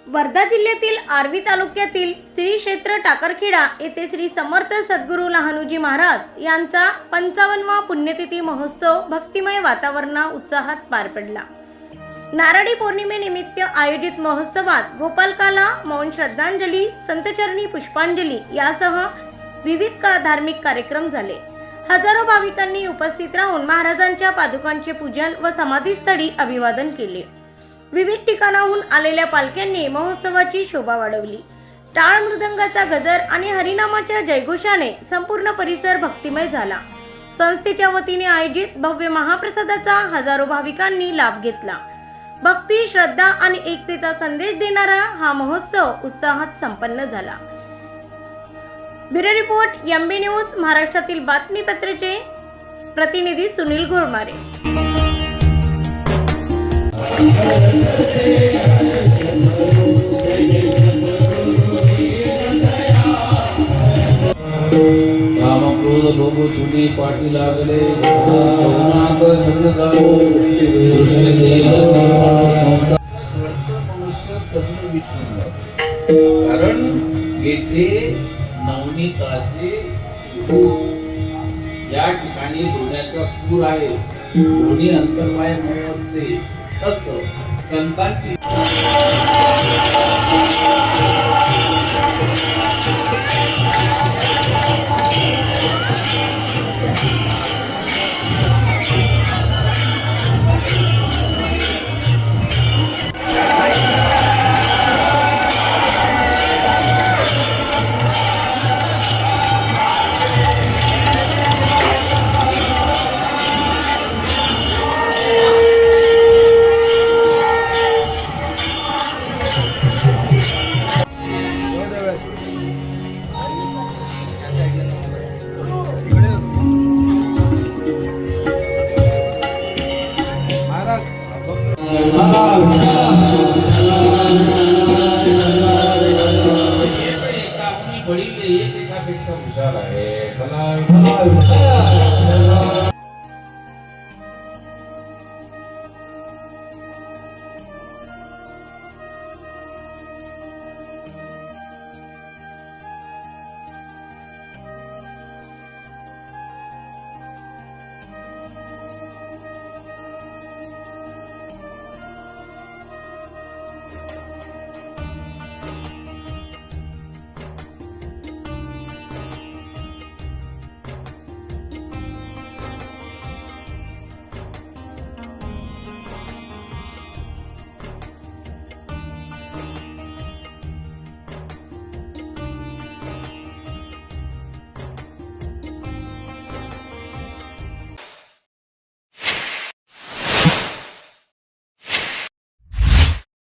वर्धा जिल्ह्यातील आर्वी तालुक्यातील श्री क्षेत्र टाकरखेडा येथे श्री समर्थ सद्गुरू लहानूजी महाराज यांचा 55वा पुण्यतिथी महोत्सव भक्तिमय वातावरणात उत्साहात पार पडला। नारळी पौर्णिमेनिमित्त आयोजित महोत्सवात गोपालकाला मौन श्रद्धांजली, संतचरणी पुष्पांजली यासह विविध धार्मिक कार्यक्रम झाले। हजारो भाविकांनी उपस्थित राहून महाराजांच्या पादुकांचे पूजन व समाधीस्थळी अभिवादन केले। विविध ठिकाणाहून आलेल्या पालख्यांनी महोत्सवाची शोभा वाढवली। टाळ मृदंगाचा गजर आणि हरिनामाच्या जयघोषाने संपूर्ण परिसर भक्तिमय झाला। संस्थेच्या वतीने आयोजित भव्य महाप्रसादाचा हजारो भाविकांनी लाभ घेतला। भक्ती, श्रद्धा आणि एकतेचा संदेश देणारा हा महोत्सव उत्साहात संपन्न झाला। ब्युरो रिपोर्ट एमबी न्यूज महाराष्ट्रातील बातमीपत्राचे प्रतिनिधी सुनील घोडमारे। रामक्रोध लोभ सुनी पाठी लागले रघुनाथ शरण जाओ कृष्ण देव संसार मनुष्य सगळं विसरून जातो। कारण येथे नवनीताचे या ठिकाणी डोण्याचा पूर आहे। दोन्ही अंतर्वाय मऊ असते तसं संतांची महाराज